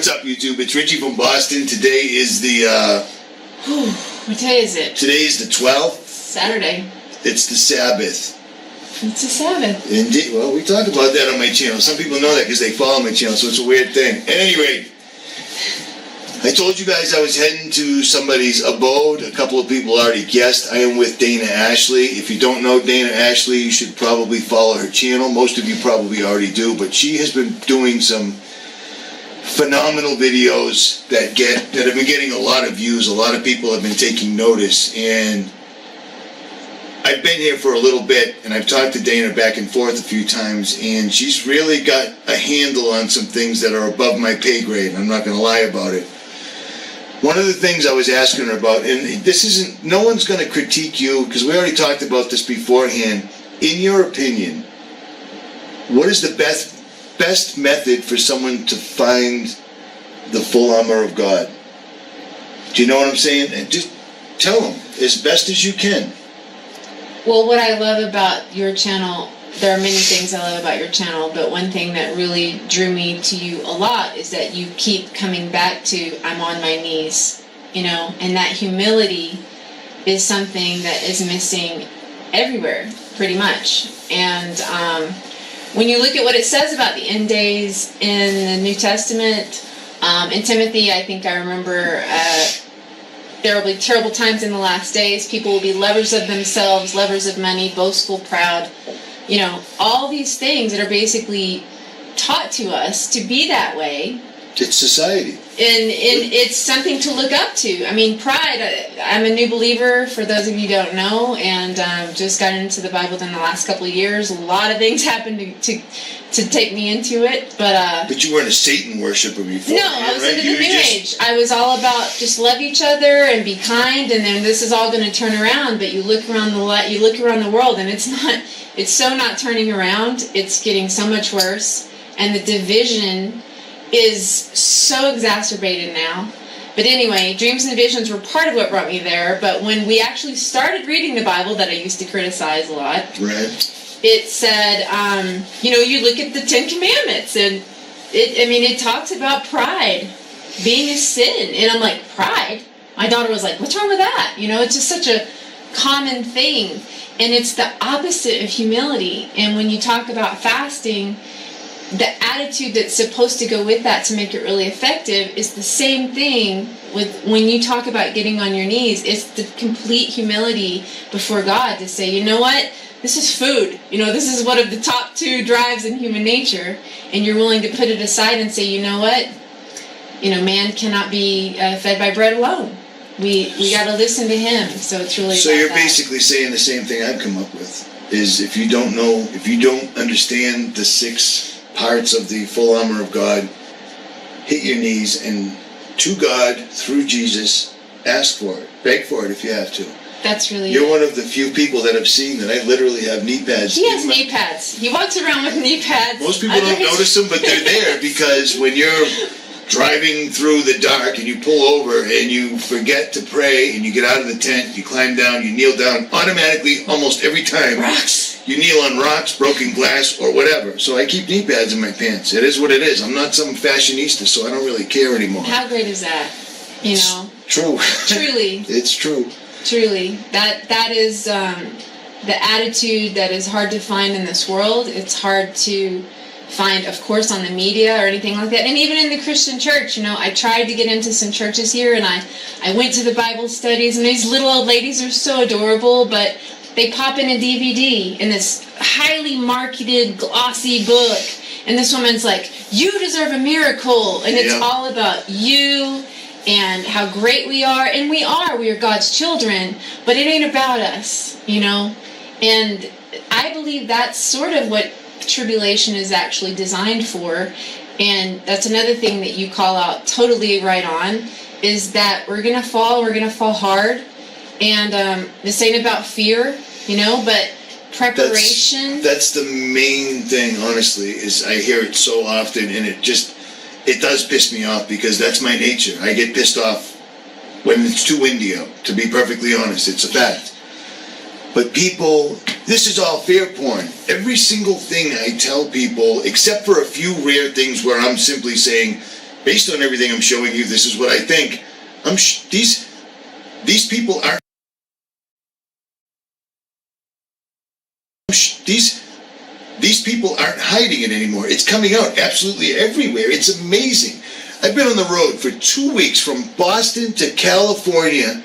What's up, YouTube? It's Richie from Boston. Today is what day is it? Today is the 12th. Saturday. It's the Sabbath. It's a Sabbath. Indeed. Well, we talk about that on my channel. Some people know that because they follow my channel, so it's a weird thing. At any rate, I told you guys I was heading to somebody's abode. A couple of people already guessed. I am with Dana Ashley. If you don't know Dana Ashley, you should probably follow her channel. Most of you probably already do, but she has been doing some phenomenal videos that have been getting a lot of views. A lot of people have been taking notice, and I've been here for a little bit, and I've talked to Dana back and forth a few times, and she's really got a handle on some things that are above my pay grade. I'm not going to lie about it. One of the things I was asking her about, and this isn't, no one's going to critique you, because we already talked about this beforehand. In your opinion, what is the best method for someone to find the full armor of God? Do you know what I'm saying? And just tell them as best as you can. Well, what I love about your channel, there are many things I love about your channel, but one thing that really drew me to you a lot is that you keep coming back to, I'm on my knees, and that humility is something that is missing everywhere, pretty much. And when you look at what it says about the end days in the New Testament, in Timothy, I think I remember there will be terrible times in the last days. People will be lovers of themselves, lovers of money, boastful, proud. All these things that are basically taught to us to be that way. It's society. And it's something to look up to. I mean, pride, I'm a new believer, for those of you who don't know, and just got into the Bible in the last couple of years. A lot of things happened to take me into it. But you weren't a Satan worshiper before. No, I was into the New Age. I was all about just love each other and be kind, and then this is all going to turn around. But you look around the world, and it's so not turning around. It's getting so much worse, and the division is so exacerbated now. But anyway, dreams and visions were part of what brought me there. But when we actually started reading the Bible, that I used to criticize a lot, right, it said, you look at the Ten Commandments, and it talks about pride being a sin. And I'm like, pride? My daughter was like, what's wrong with that? It's just such a common thing. And it's the opposite of humility. And when you talk about fasting, the attitude that's supposed to go with that to make it really effective is the same thing with when you talk about getting on your knees. It's the complete humility before God to say, you know what? This is food. This is one of the top 2 drives in human nature. And you're willing to put it aside and say, you know what? Man cannot be fed by bread alone. We got to listen to Him. So it's really So you're basically saying the same thing I've come up with, is if you don't understand the 6 parts of the full armor of God, hit your knees and to God, through Jesus, ask for it. Beg for it if you have to. That's really You're one of the few people that I've seen that I literally have knee pads. He has knee pads. He walks around with knee pads. Most people don't notice them, but they're there because when you're driving through the dark and you pull over and you forget to pray and you get out of the tent, you climb down, you kneel down, automatically, almost every time, rocks. You kneel on rocks, broken glass, or whatever. So I keep knee pads in my pants. It is what it is. I'm not some fashionista, so I don't really care anymore. How great is that? It's true. Truly. It's true. Truly. That is the attitude that is hard to find in this world. It's hard to find, of course, on the media or anything like that. And even in the Christian church, I tried to get into some churches here, and I went to the Bible studies, and these little old ladies are so adorable, but they pop in a DVD in this highly marketed, glossy book, and this woman's like, you deserve a miracle, and it's all about you and how great we are, and we are God's children, but it ain't about us, and I believe that's sort of what tribulation is actually designed for. And that's another thing that you call out totally right on, is that we're gonna fall hard, and this ain't about fear, but preparation. That's the main thing, honestly, is I hear it so often, and it does piss me off, because that's my nature. I get pissed off when it's too windy out, to be perfectly honest. It's a fact. But people, this is all fear porn. Every single thing I tell people, except for a few rare things where I'm simply saying, based on everything I'm showing you, this is what I think. These people aren't. These people aren't hiding it anymore. It's coming out absolutely everywhere. It's amazing. I've been on the road for 2 weeks from Boston to California,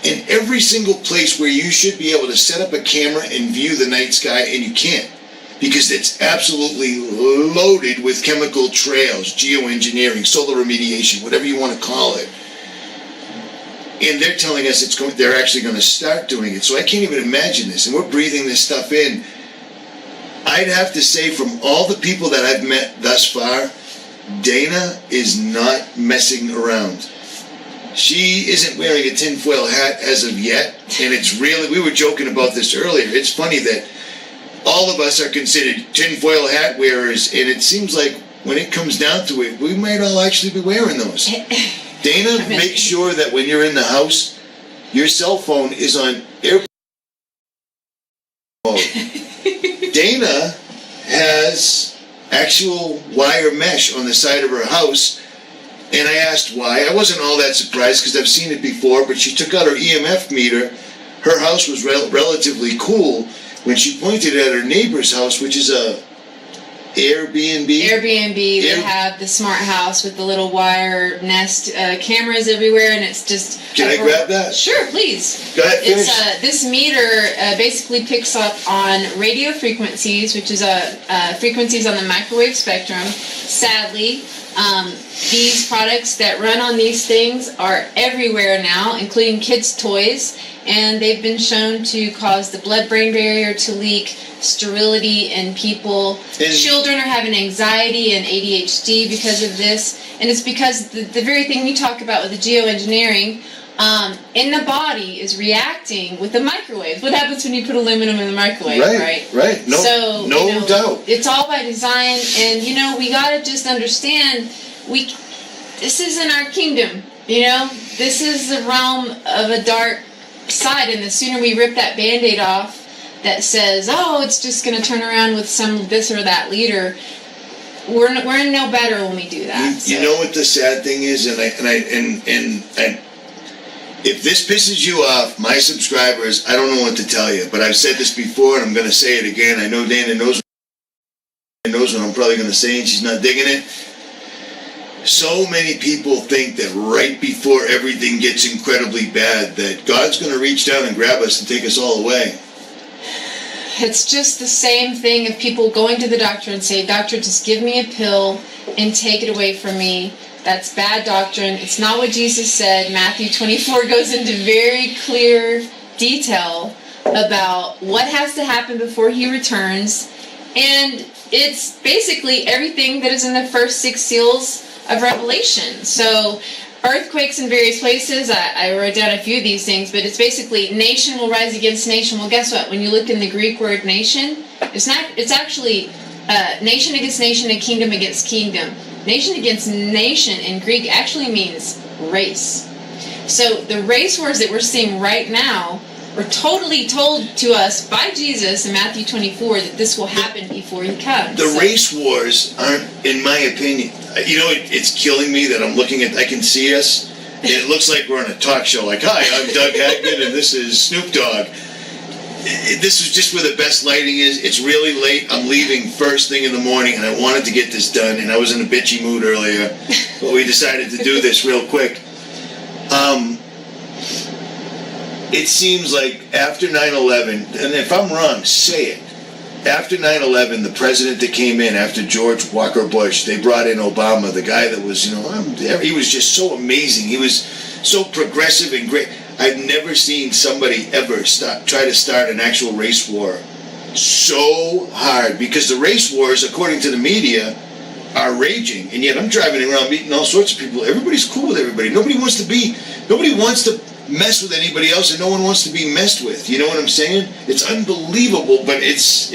and every single place where you should be able to set up a camera and view the night sky, and you can't. Because it's absolutely loaded with chemical trails, geoengineering, solar remediation, whatever you want to call it. And they're telling us they're actually going to start doing it. So I can't even imagine this. And we're breathing this stuff in. I'd have to say, from all the people that I've met thus far, Dana is not messing around. She isn't wearing a tinfoil hat as of yet. And it's really, we were joking about this earlier. It's funny that all of us are considered tinfoil hat wearers. And it seems like when it comes down to it, we might all actually be wearing those. Dana, make sure that when you're in the house, your cell phone is on airplane mode. Dana has actual wire mesh on the side of her house, and I asked why. I wasn't all that surprised because I've seen it before, but she took out her EMF meter. Her house was relatively cool when she pointed at her neighbor's house, which is a Airbnb. They have the smart house with the little wire nest cameras everywhere, and it's just. Can I grab that? Sure, please. Go ahead, finish. It's this meter basically picks up on radio frequencies, which is frequencies on the microwave spectrum. Sadly, these products that run on these things are everywhere now, including kids' toys, and they've been shown to cause the blood-brain barrier to leak, sterility in people. Children are having anxiety and ADHD because of this, and it's because the very thing you talk about with the geoengineering in the body is reacting with the microwave. What happens when you put aluminum in the microwave, right? Right. No doubt. It's all by design, and we gotta just understand this isn't our kingdom. This is the realm of a dark side, and the sooner we rip that Band-Aid off that says, oh, it's just going to turn around with some this or that leader, we're in no better when we do that. You know what the sad thing is, and if this pisses you off, my subscribers, I don't know what to tell you, but I've said this before, and I'm going to say it again. I know Dana knows what I'm probably going to say, and she's not digging it. So many people think that right before everything gets incredibly bad, that God's going to reach down and grab us and take us all away. It's just the same thing of people going to the doctor and say, doctor, just give me a pill and take it away from me. That's bad doctrine. It's not what Jesus said. Matthew 24 goes into very clear detail about what has to happen before he returns. And it's basically everything that is in the first 6 seals of Revelation. So earthquakes in various places, I wrote down a few of these things, but it's basically nation will rise against nation. Well, guess what? When you look in the Greek word nation, it's actually nation against nation and kingdom against kingdom. Nation against nation in Greek actually means race. So the race wars that we're seeing right now were totally told to us by Jesus in Matthew 24 that this will happen before he comes. The race wars aren't, in my opinion, it's killing me that I'm looking at, I can see us, and it looks like we're on a talk show, like, hi, I'm Doug Hagman, and this is Snoop Dogg. This is just where the best lighting is. It's really late. I'm leaving first thing in the morning, and I wanted to get this done, and I was in a bitchy mood earlier, but we decided to do this real quick. It seems like after 9/11, and if I'm wrong, say it. After 9/11, the president that came in after George Walker Bush, they brought in Obama, the guy that was, he was just so amazing. He was so progressive and great. I've never seen somebody ever try to start an actual race war so hard, because the race wars, according to the media, are raging, and yet I'm driving around meeting all sorts of people. Everybody's cool with everybody. Nobody wants to mess with anybody else, and no one wants to be messed with. You know what I'm saying? It's unbelievable, but it's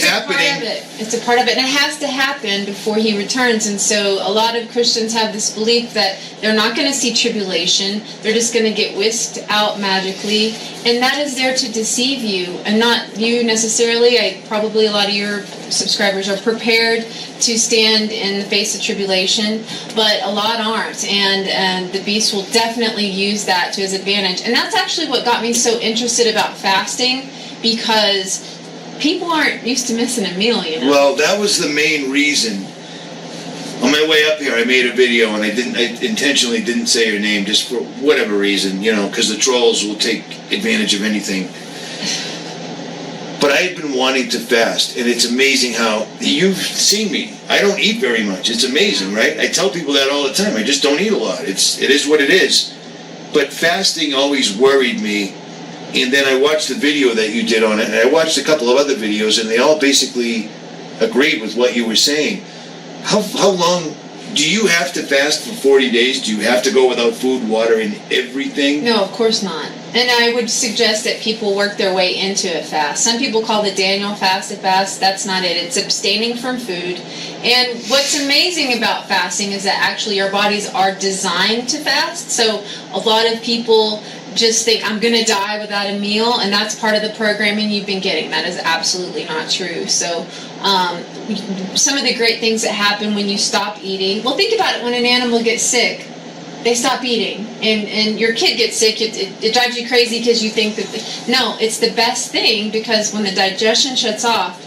happening. A part of it. It's a part of it, and it has to happen before he returns. And so a lot of Christians have this belief that they're not going to see tribulation. They're just going to get whisked out magically, and that is there to deceive you, and not you necessarily. Probably a lot of your subscribers are prepared to stand in the face of tribulation, but a lot aren't, and the beast will definitely use that to his advantage. And that's actually what got me so interested about fasting, because people aren't used to missing a meal, you know. Well, that was the main reason. On my way up here, I made a video, and I intentionally didn't say her name just for whatever reason, you know, because the trolls will take advantage of anything. But I had been wanting to fast, and it's amazing how you've seen me. I don't eat very much. It's amazing, right? I tell people that all the time. I just don't eat a lot. It is what it is. But fasting always worried me. And then I watched the video that you did on it, and I watched a couple of other videos, and they all basically agreed with what you were saying. How long do you have to fast for 40 days? Do you have to go without food, water, and everything? No, of course not. And I would suggest that people work their way into a fast. Some people call the Daniel fast a fast. That's not it. It's abstaining from food. And what's amazing about fasting is that actually our bodies are designed to fast. So a lot of people just think, I'm going to die without a meal, and that's part of the programming you've been getting. That is absolutely not true. So some of the great things that happen when you stop eating, well, think about it. When an animal gets sick, they stop eating, and your kid gets sick, it drives you crazy because you think that, no, it's the best thing, because when the digestion shuts off,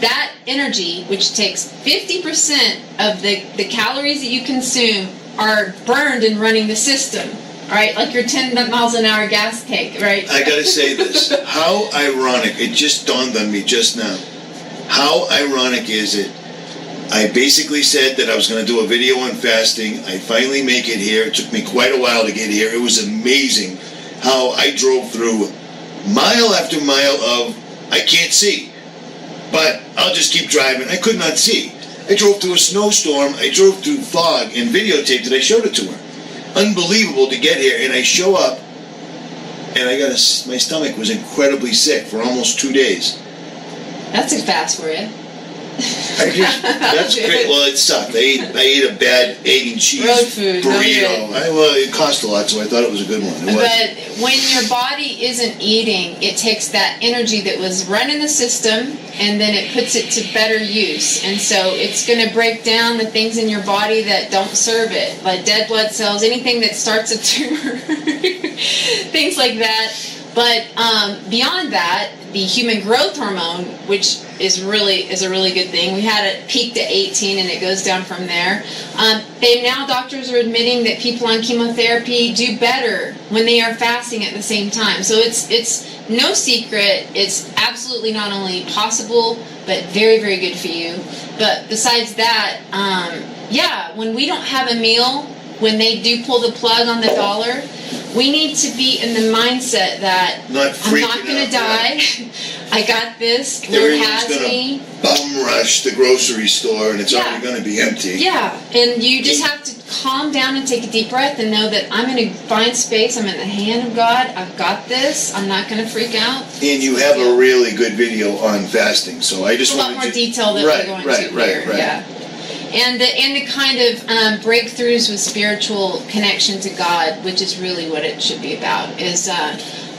that energy, which takes 50% of the calories that you consume, are burned and running the system. All right, like your 10 miles an hour gas tank, right? I gotta say this. How ironic, it just dawned on me just now. How ironic is it? I basically said that I was going to do a video on fasting. I finally make it here. It took me quite a while to get here. It was amazing how I drove through mile after mile of, I can't see, but I'll just keep driving. I could not see. I drove through a snowstorm. I drove through fog and videotaped it. I showed it to her. Unbelievable to get here. And I show up, and my stomach was incredibly sick for almost 2 days. That's a fast for you. That's great. Well, it sucked. I ate a bad egg and cheese road food, burrito. Well, it cost a lot, so I thought it was a good one. But when your body isn't eating, it takes that energy that was running the system, and then it puts it to better use. And so it's going to break down the things in your body that don't serve it, like dead blood cells, anything that starts a tumor, things like that. But beyond that, the human growth hormone, which is a really good thing. We had it peaked at 18, and it goes down from there. Doctors are admitting that people on chemotherapy do better when they are fasting at the same time. So it's no secret. It's absolutely not only possible, but very, very good for you. But besides that, when we don't have a meal, when they do pull the plug on the dollar, we need to be in the mindset that I'm not going to die. I got this. Lord has me. Bum rush the grocery store, and it's already going to be empty. Yeah, and you just have to calm down and take a deep breath and know that I'm in a fine space. I'm in the hand of God. I've got this. I'm not going to freak out. And you have a really good video on fasting, so I just a lot more detail than we're going to here. Yeah. And the kind of breakthroughs with spiritual connection to God, which is really what it should be about, is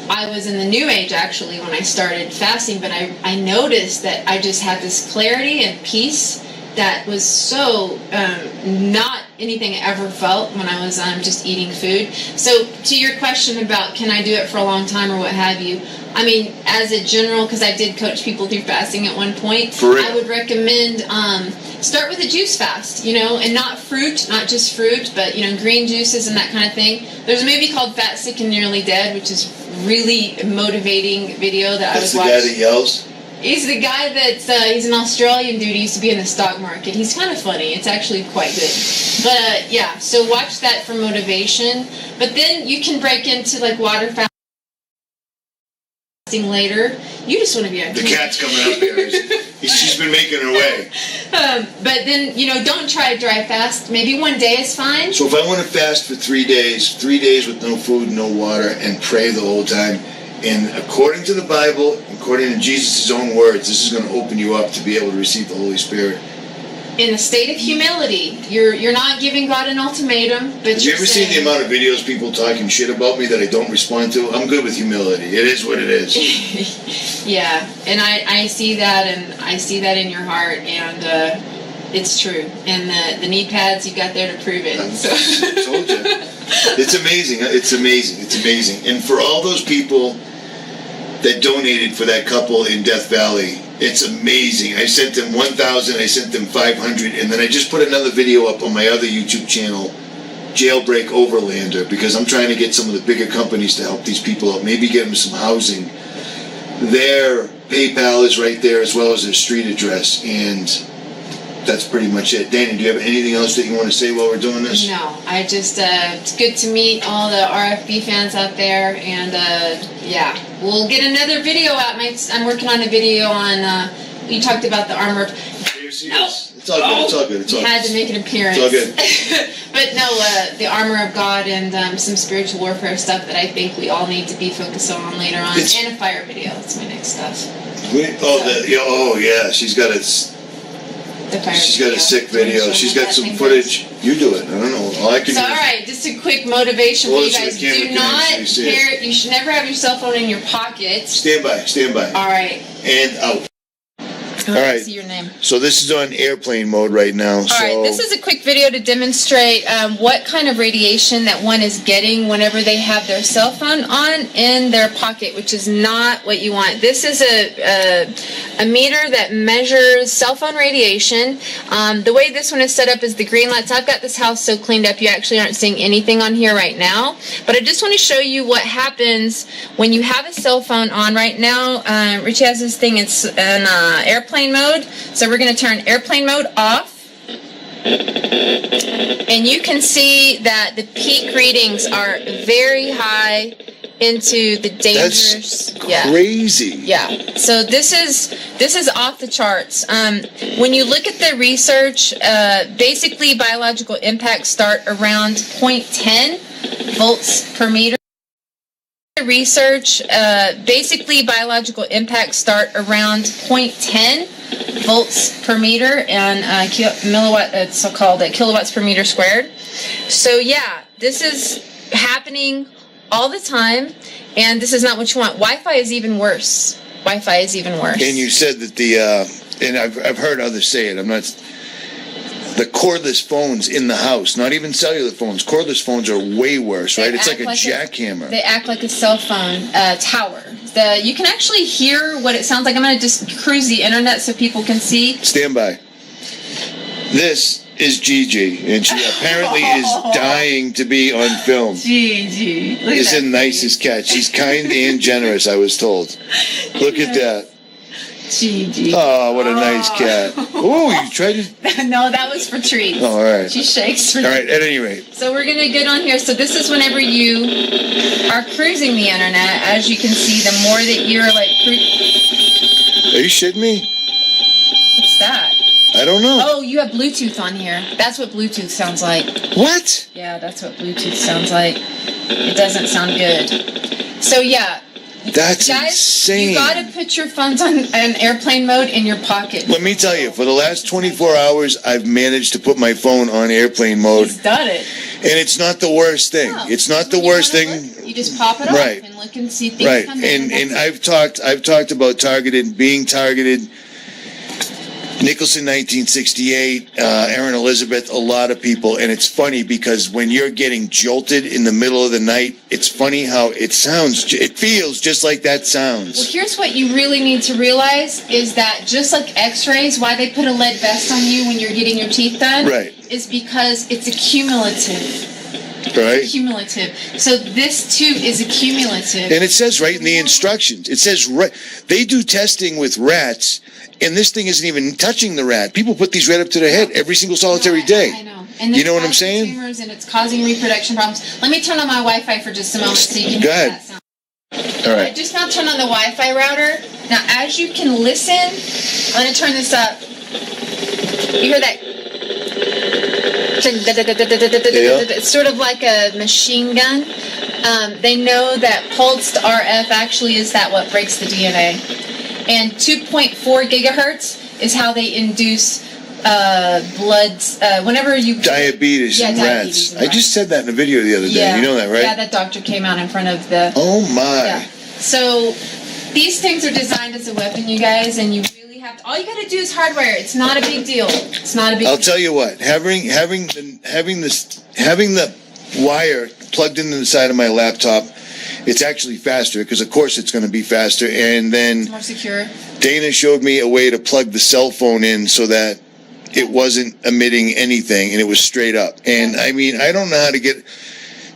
I was in the New Age, actually, when I started fasting, but I noticed that I just had this clarity and peace that was so not anything I ever felt when I was just eating food. So to your question about can I do it for a long time or what have you, I mean, as a general, because I did coach people through fasting at one point, I would recommend start with a juice fast, and not fruit, not just fruit, but, green juices and that kind of thing. There's a movie called Fat, Sick, and Nearly Dead, which is really motivating video that I was watching. That's the guy that yells? He's the guy he's an Australian dude. He used to be in the stock market. He's kind of funny. It's actually quite good. But, so watch that for motivation. But then you can break into, water fasting later. You just want to be on The cat's coming up here. She's been making her way. But then, don't try to dry fast. Maybe one day is fine. So if I want to fast for 3 days, 3 days with no food, no water, and pray the whole time, and according to the Bible, according to Jesus' own words, this is going to open you up to be able to receive the Holy Spirit. In a state of humility. You're not giving God an ultimatum, but Have you ever seen the amount of videos people talking shit about me that I don't respond to? I'm good with humility. It is what it is. Yeah, and I see that, and I see that in your heart, and it's true. And the knee pads, you got there to prove it. So. I told you. It's amazing. It's amazing. It's amazing. And for all those people that donated for that couple in Death Valley, it's amazing. I sent them 1,000, I sent them 500, and then I just put another video up on my other YouTube channel, Jailbreak Overlander, because I'm trying to get some of the bigger companies to help these people out, maybe get them some housing. Their PayPal is right there, as well as their street address, and that's pretty much it. Danny, do you have anything else that you want to say while we're doing this? No, I just, it's good to meet all the RFB fans out there, and yeah, we'll get another video out. I'm working on a video on, you talked about the armor. No. It's all good, it's all good. It's all had to make an appearance. It's all good. But no, the armor of God and some spiritual warfare stuff that I think we all need to be focused on later on. And a fire video, that's my next stuff. Yeah, she's got a sick video. She's got some footage. You do it. I don't know. All I can do. All right, just a quick motivation for you guys. Do not carry. You should never have your cell phone in your pocket. Stand by. All right. And out. All right. See your name. So this is on airplane mode right now. All right. This is a quick video to demonstrate what kind of radiation that one is getting whenever they have their cell phone on in their pocket, which is not what you want. This is a meter that measures cell phone radiation. The way this one is set up is the green lights. I've got this house so cleaned up you actually aren't seeing anything on here right now. But I just want to show you what happens when you have a cell phone on right now. Richie has this thing. It's an airplane mode. So we're going to turn airplane mode off. And you can see that the peak readings are very high into the dangerous. That's crazy. Yeah. So this is off the charts. When you look at the research, basically biological impacts start around 0.10 volts per meter. Research, basically biological impacts start around 0.10 volts per meter and milliwatt. It's called kilowatts per meter squared. So yeah, this is happening all the time, and this is not what you want. Wi-Fi is even worse. And you said that and I've heard others say it. I'm not. The cordless phones in the house, not even cellular phones. Cordless phones are way worse, right? It's like a jackhammer. They act like a cell phone tower. You can actually hear what it sounds like. I'm going to just cruise the internet so people can see. Stand by. This is Gigi, and she apparently is dying to be on film. Gigi. Is the nicest cat. She's kind and generous, I was told. Look at that. Gigi. Oh, what a nice cat. Oh, you tried to... No, that was for treats. Oh, all right. She shakes for All right, at any rate. So we're going to get on here. So this is whenever you are cruising the internet. As you can see, the more that you're like... Are you shitting me? What's that? I don't know. Oh, you have Bluetooth on here. That's what Bluetooth sounds like. What? Yeah, that's what Bluetooth sounds like. It doesn't sound good. So yeah. That's guys, insane. You gotta put your phones on an airplane mode in your pocket. Let me tell you, for the last 24 hours, I've managed to put my phone on airplane mode. He's done it. And it's not the worst thing. No. It's not the worst thing. You just pop it off and look and see things right. come in. And I've talked about being targeted. Nicholson, 1968, Aaron Elizabeth, a lot of people. And it's funny because when you're getting jolted in the middle of the night, it's funny how it feels just like that sounds. Well, here's what you really need to realize is that just like x-rays, why they put a lead vest on you when you're getting your teeth done, is because it's accumulative. Right. Cumulative. So this too is accumulative. And it says right in the instructions. It says they do testing with rats, and this thing isn't even touching the rat. People put these right up to their head every single solitary day. I know. And you know what I'm saying? Tumors and it's causing reproduction problems. Let me turn on my Wi-Fi for just a moment so you can hear that sound. All I right. just now turned on the Wi-Fi router. Now, as you can listen, I'm going to turn this up. You hear that? It's sort of like a machine gun. They know that pulsed RF actually is what breaks the DNA. And 2.4 gigahertz is how they induce whenever you... Diabetes in rats. I just said that in a video the other day. Yeah. You know that, right? Yeah, that doctor came out in front of the... Oh, my. Yeah. So these things are designed as a weapon, you guys, and you really have to... All you got to do is hardwire. It's not a big deal. It's not a big I'll deal. tell you what. Having the wire plugged into the side of my laptop, it's actually faster because, of course, it's going to be faster. And then It's more secure. Dana showed me a way to plug the cell phone in so that it wasn't emitting anything and it was straight up. And I mean, I don't know how to get...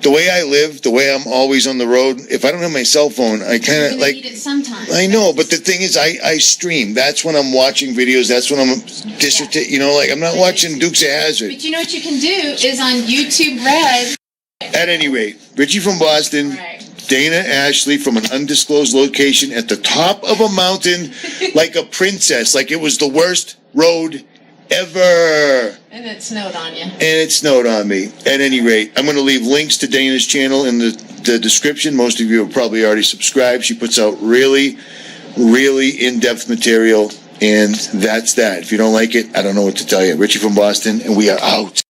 The way I live, the way I'm always on the road, if I don't have my cell phone, I kind of like... need it sometimes. I know, but the thing is, I stream. That's when I'm watching videos. That's when I'm I'm not watching Dukes of Hazzard. But you know what you can do is on YouTube Red. At any rate, Richie from Boston, Right. Dana Ashley from an undisclosed location at the top of a mountain, like a princess, like it was the worst road ever. And it snowed on you. And it snowed on me. At any rate, I'm going to leave links to Dana's channel in the description. Most of you have probably already subscribed. She puts out really, really in-depth material. And that's that. If you don't like it, I don't know what to tell you. Richie from Boston, and we are out.